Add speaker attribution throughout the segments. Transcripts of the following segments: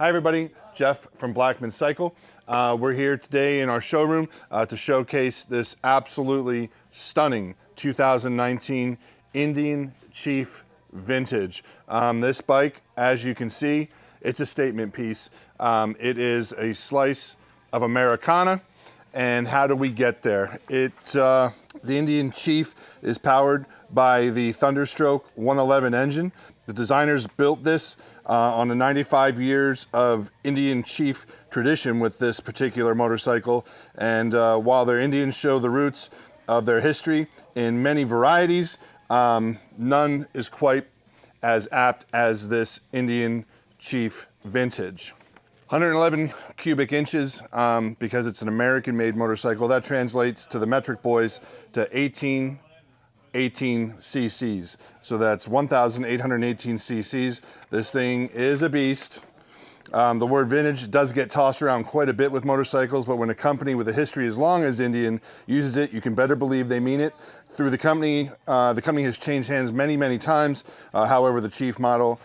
Speaker 1: Hi everybody, Jeff from Blackman Cycle. We're here today in our showroom to showcase this absolutely stunning 2019 Indian Chief Vintage. This bike, as you can see, it's a statement piece. It is a slice of Americana. And how do we get there? The Indian Chief is powered by the Thunderstroke 111 engine. The designers built this on the 95 years of Indian Chief tradition with this particular motorcycle. And while their Indians show the roots of their history in many varieties, none is quite as apt as this Indian Chief Vintage. 111 cubic inches because it's an American-made motorcycle. That translates to the metric boys to 18 cc's. So that's 1,818 cc's. This thing is a beast. The word vintage does get tossed around quite a bit with motorcycles, but when a company with a history as long as Indian uses it, you can better believe they mean it. Through the company has changed hands many, many times. However, the Chief model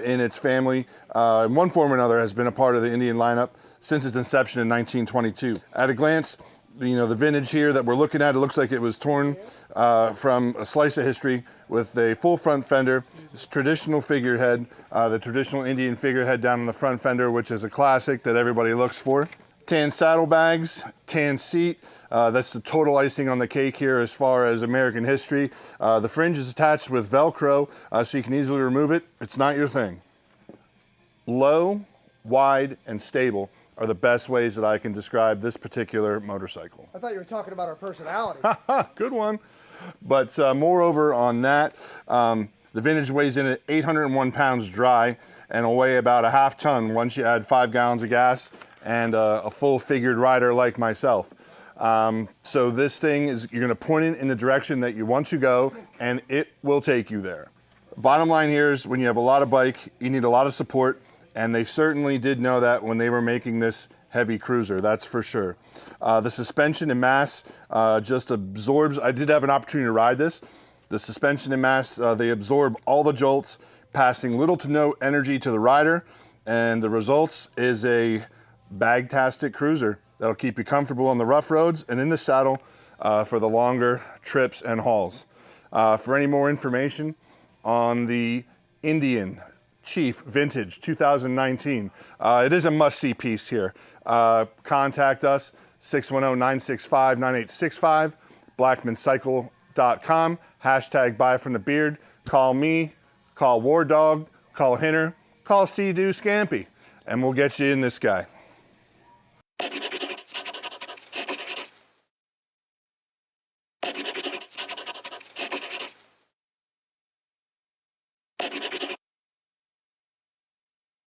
Speaker 1: in its family, in one form or another, has been a part of the Indian lineup since its inception in 1922. At a glance, the vintage here that we're looking at, it looks like it was torn from a slice of history with a full front fender, this traditional figurehead, the traditional Indian figurehead down on the front fender, which is a classic that everybody looks for. Tan saddlebags, tan seat. That's the total icing on the cake here as far as American history. The fringe is attached with Velcro, so you can easily remove it. It's not your thing. Low, wide, and stable are the best ways that I can describe this particular motorcycle.
Speaker 2: I thought you were talking about our personality.
Speaker 1: Good one. But moreover on that, the vintage weighs in at 801 pounds dry and will weigh about a half ton once you add 5 gallons of gas and a full figured rider like myself. So this thing is, you're gonna point it in the direction that you want to go and it will take you there. Bottom line here is when you have a lot of bike, you need a lot of support, and they certainly did know that when they were making this heavy cruiser, that's for sure. The suspension and mass just absorbs. I did have an opportunity to ride this. The suspension and mass, they absorb all the jolts, passing little to no energy to the rider, and the results is a bag-tastic cruiser that'll keep you comfortable on the rough roads and in the saddle for the longer trips and hauls. For any more information on the Indian Chief Vintage 2019, it is a must-see piece here. Contact us, 610-965-9865, blackmancycle.com, #BuyFromTheBeard. Call me, call War Dog, call Hinner, call Sea-Doo Scampy, and we'll get you in this guy.